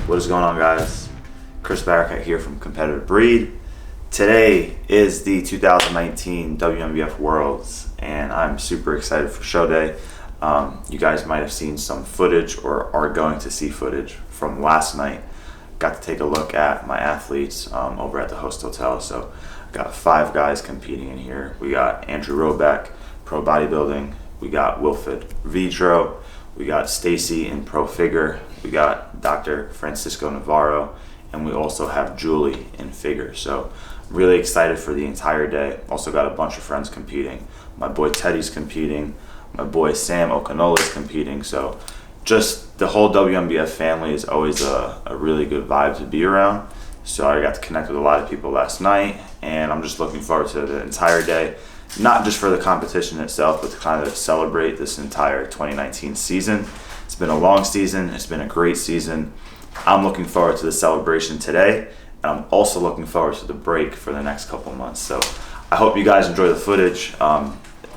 What is going on, guys? Chris Barakat here from Competitive Breed. Today is the 2019 WNBF Worlds, and I'm super excited for show day. You guys might have seen some footage or are going to see footage from last night. Got to take a look at my athletes over at the host hotel. So got 5 guys competing in here. We got Andrew Rowback, pro bodybuilding. We got Wilfred, Vidro. We got Stacy in pro figure. We got Dr. Francisco Navarro, and we also have Julie in figure. So I'm really excited for the entire day. Also got a bunch of friends competing. My boy Teddy's competing. My boy Sam Okanola's competing. So just the whole WNBF family is always a really good vibe to be around. So I got to connect with a lot of people last night, and I'm just looking forward to the entire day. Not just for the competition itself, but to kind of celebrate this entire 2019 season. It's been a long season. It's been a great season. I'm looking forward to the celebration today, and I'm also looking forward to the break for the next couple months. So I hope you guys enjoy the footage.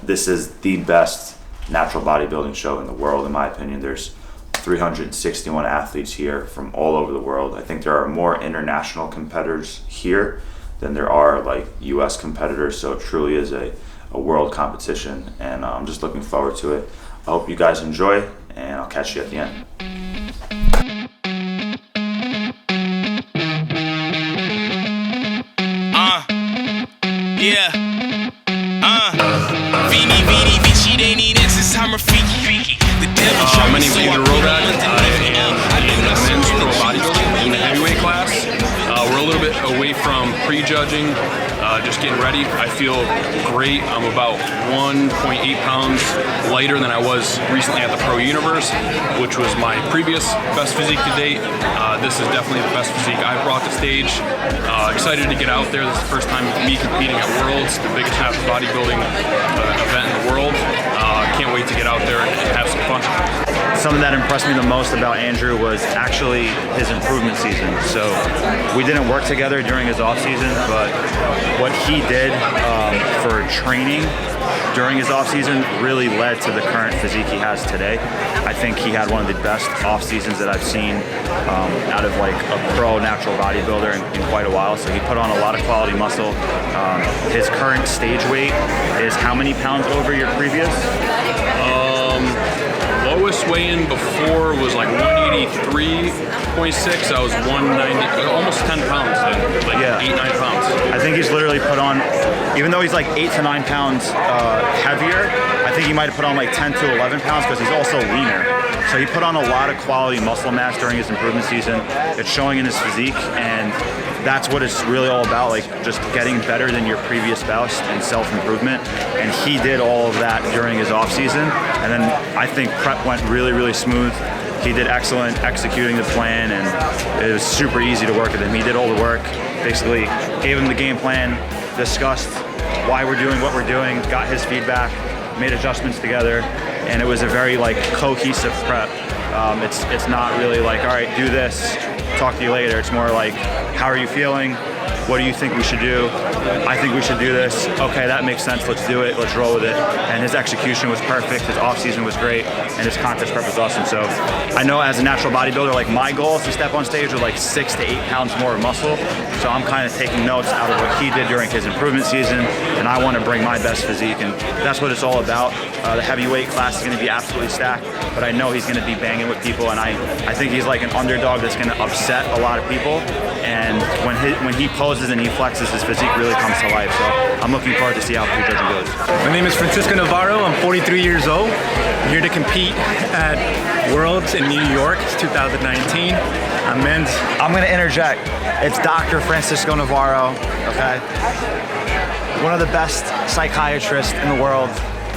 This is the best natural bodybuilding show in the world, in my opinion. There's 361 athletes here from all over the world. I think there are more international competitors here than there are like US competitors, so it truly is a world competition, and I'm just looking forward to it. I hope you guys enjoy, and I'll catch you at the end. Vini, Vici, they need this is I'm Rafiki. The devil My name is Vidro. Rowback. I'm in men's pro bodybuilding in the heavyweight class. We're a little bit away from prejudging, just getting ready. I feel great. I'm about 1.8 pounds lighter than I was recently at the Pro Universe, which was my previous best physique to date. This is definitely the best physique I've brought to stage. Excited to get out there. This is the first time me competing at Worlds, the biggest natural bodybuilding event in the world. Can't wait to get out there and have some fun. Something that impressed me the most about Andrew was actually his improvement season. So we didn't work together during his off season, but what he did for training during his off season really led to the current physique he has today. I think he had one of the best off seasons that I've seen out of like a pro natural bodybuilder in quite a while. So he put on a lot of quality muscle. His current stage weight is how many pounds over your previous? Lowest weigh-in before was like 183.6. I was 190, almost 10 pounds, like 8-9 pounds. I think he's literally put on, even though he's like 8 to 9 pounds heavier, I think he might have put on like 10 to 11 pounds because he's also leaner. So he put on a lot of quality muscle mass during his improvement season. It's showing in his physique, and that's what it's really all about, like just getting better than your previous best and self-improvement. And he did all of that during his off season. And then I think prep went really, really smooth. He did excellent executing the plan, and it was super easy to work with him. He did all the work, basically gave him the game plan, discussed why we're doing what we're doing, got his feedback, made adjustments together, and it was a very like cohesive prep. It's not really like, all right, do this, talk to you later. It's more like, how are you feeling? What do you think we should do? I think we should do this. Okay, that makes sense. Let's do it. Let's roll with it. And his execution was perfect. His off season was great, and his contest prep was awesome. So I know as a natural bodybuilder, like my goal is to step on stage with like 6 to 8 pounds more muscle. So I'm kind of taking notes out of what he did during his improvement season, and I want to bring my best physique, and that's what it's all about. The heavyweight class is going to be absolutely stacked, but I know he's going to be banging with people, and I think he's like an underdog that's going to upset a lot of people. And when he poses and he flexes, his physique really comes to life. So I'm looking forward to see how prejudging goes. My name is Francisco Navarro. I'm 43 years old. I'm here to compete at Worlds in New York. It's 2019. I'm men's. I'm going to interject. It's Dr. Francisco Navarro, okay? One of the best psychiatrists in the world.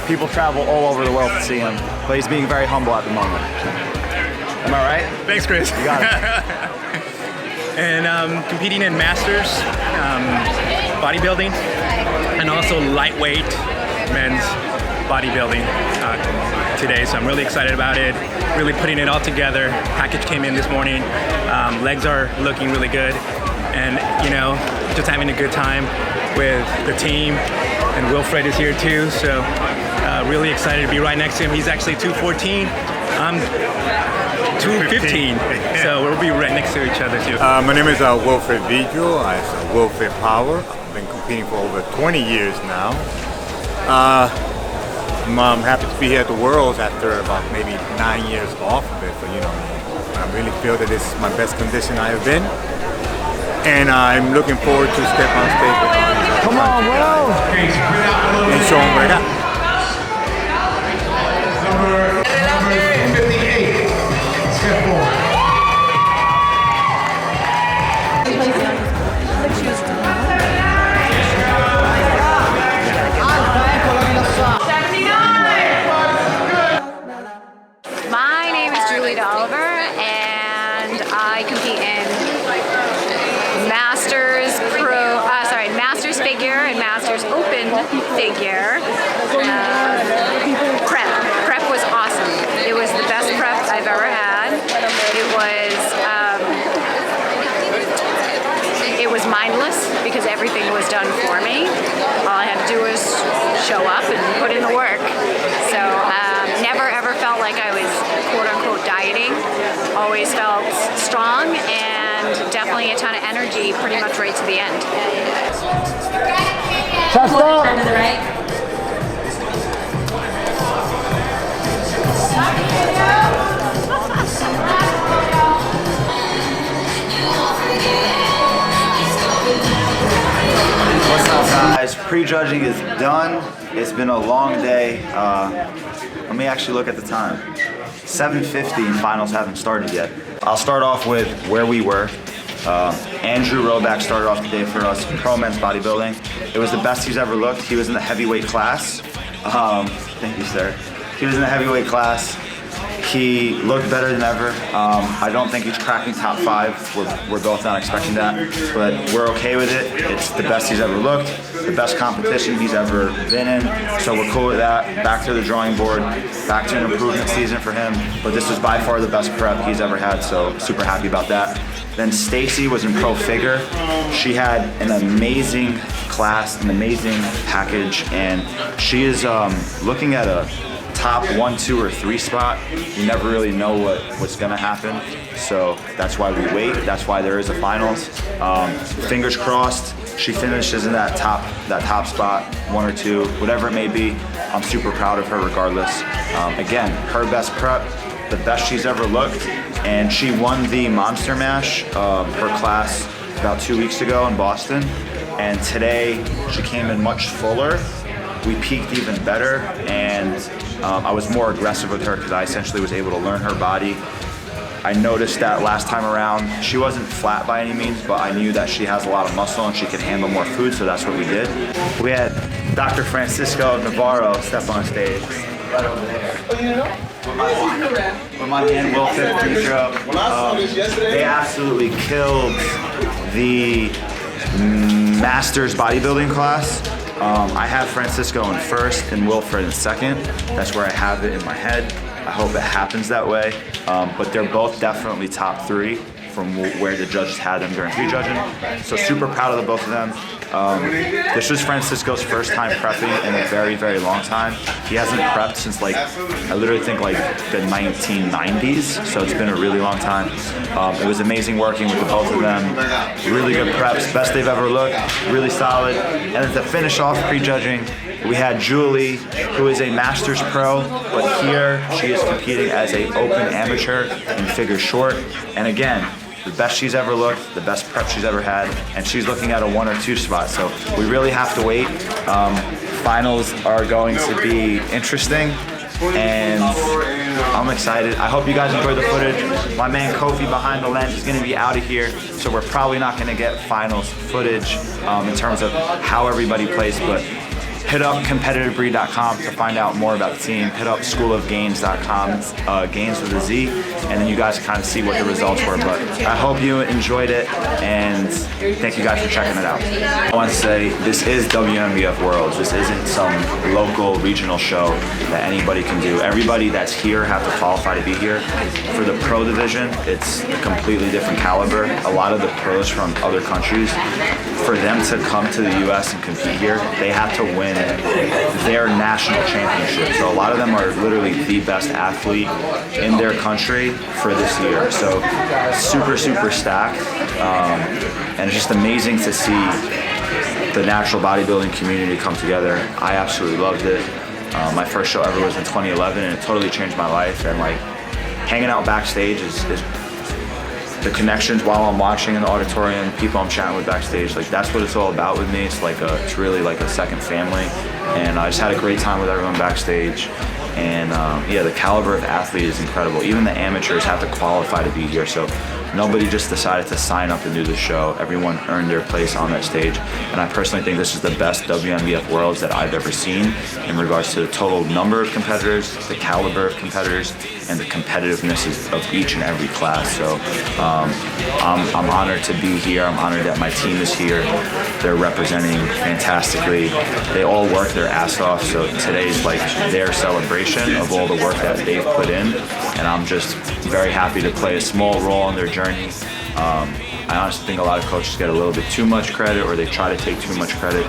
People travel all over the world to see him, but he's being very humble at the moment. Am I right? Thanks, Chris. You got it. And competing in masters, bodybuilding, and also lightweight men's bodybuilding today. So I'm really excited about it, really putting it all together. Package came in this morning. Legs are looking really good. And, you know, just having a good time with the team. And Wilfred is here too. So really excited to be right next to him. He's actually 214. I'm 215, so we'll be right next to each other too. My name is Wilfred Vidro. I'm Wilfred Power. I've been competing for over 20 years now. I'm happy to be here at the Worlds after about maybe 9 years off of it. But I really feel that this is my best condition I have been, and I'm looking forward to step on stage with all these. Come on, Will! And show them what I got. Number 58, step forward. My name is Dolliver, and I compete in Masters figure and Masters open figure. Prep was awesome. It was the best prep I've ever had. It was mindless because everything was done for me. All I had to do was show up and put in the work. So never ever felt like I was quote unquote dieting. Always felt strong and definitely a ton of energy pretty much right to the end. Chest up. To the right. What's up, guys? Prejudging is done. It's been a long day. Let me actually look at the time. 7:50 and finals haven't started yet. I'll start off with where we were. Andrew Rowback started off the day for us, pro men's bodybuilding. It was the best he's ever looked. He was in the heavyweight class. Thank you, sir. He was in the heavyweight class. He looked better than ever. I don't think he's cracking top 5. We're both not expecting that, but we're okay with it. It's the best he's ever looked, the best competition he's ever been in, so we're cool with that. Back to the drawing board, back to an improvement season for him, but this was by far the best prep he's ever had, so super happy about that. Then Stacy was in pro figure. She had an amazing class, an amazing package, and she is looking at a top 1, 2, or 3 spot. You never really know what's gonna happen, so that's why we wait. That's why there is a finals. Fingers crossed she finishes in that top spot, 1 or 2, whatever it may be. I'm super proud of her regardless. Again, her best prep, the best she's ever looked, and she won the Monster Mash, her class, about 2 weeks ago in Boston, and today she came in much fuller. We peaked even better, and I was more aggressive with her because I essentially was able to learn her body. I noticed that last time around, she wasn't flat by any means, but I knew that she has a lot of muscle and she could handle more food, so that's what we did. We had Dr. Francisco Navarro step on stage, right over there. Oh, you know? With my man Wilfred, Vidro. They absolutely killed the Masters bodybuilding class. I have Francisco in first and Wilfred in second. That's where I have it in my head. I hope it happens that way. But they're both definitely top 3 from where the judges had them during prejudging. So super proud of the both of them. This was Francisco's first time prepping in a very, very long time. He hasn't prepped since I literally think the 1990s, so it's been a really long time. It was amazing working with the both of them. Really good preps, best they've ever looked, really solid. And then to finish off prejudging, we had Julie, who is a Masters pro, but here she is competing as a open amateur in figure short. And again, the best she's ever looked, the best prep she's ever had, and she's looking at a 1 or 2 spot. So we really have to wait. Finals are going to be interesting, and I'm excited. I hope you guys enjoy the footage. My man Kofi behind the lens is going to be out of here, so we're probably not going to get finals footage in terms of how everybody plays, but hit up competitivebreed.com to find out more about the team. Hit up schoolofgains.com, gains with a Z, and then you guys can kind of see what the results were. But I hope you enjoyed it, and thank you guys for checking it out. I want to say this is WNBF World. This isn't some local regional show that anybody can do. Everybody that's here have to qualify to be here. For the pro division, it's a completely different caliber. A lot of the pros from other countries, for them to come to the US and compete here, they have to win their national championship. So a lot of them are literally the best athlete in their country for this year. So super, super stacked. And it's just amazing to see the natural bodybuilding community come together. I absolutely loved it. My first show ever was in 2011, and it totally changed my life. And like hanging out backstage is the connections while I'm watching in the auditorium, people I'm chatting with backstage, like that's what it's all about with me. It's really like a second family, and I just had a great time with everyone backstage. And yeah, the caliber of athlete is incredible. Even the amateurs have to qualify to be here, so nobody just decided to sign up and do the show. Everyone earned their place on that stage, and I personally think this is the best WNBF Worlds that I've ever seen in regards to the total number of competitors, the caliber of competitors, and the competitiveness of each and every class. So I'm honored to be here. I'm honored that my team is here. They're representing fantastically. They all work their ass off, so today's like their celebration of all the work that they've put in, and I'm just very happy to play a small role in their journey. I honestly think a lot of coaches get a little bit too much credit, or they try to take too much credit.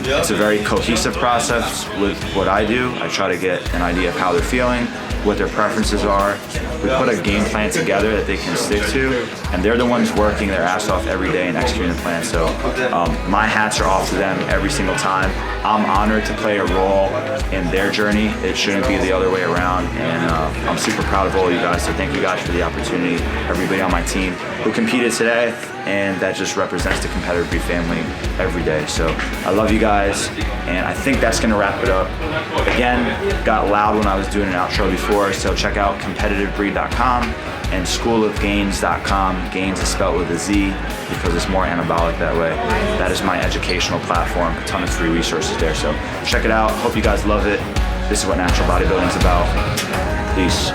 It's a very cohesive process with what I do. I try to get an idea of how they're feeling, what their preferences are. We put a game plan together that they can stick to, and they're the ones working their ass off every day and executing the plan. So my hats are off to them every single time. I'm honored to play a role in their journey. It shouldn't be the other way around, and I'm super proud of all you guys. So thank you guys for the opportunity, everybody on my team who competed today, and that just represents the Competitive Breed family every day. So I love you guys, and I think that's gonna wrap it up. Again, got loud when I was doing an outro before, so check out competitivebreed.com and schoolofgains.com. Gains is spelled with a Z because it's more anabolic that way. That is my educational platform, a ton of free resources there, so check it out. Hope you guys love it. This is what natural bodybuilding is about. Peace.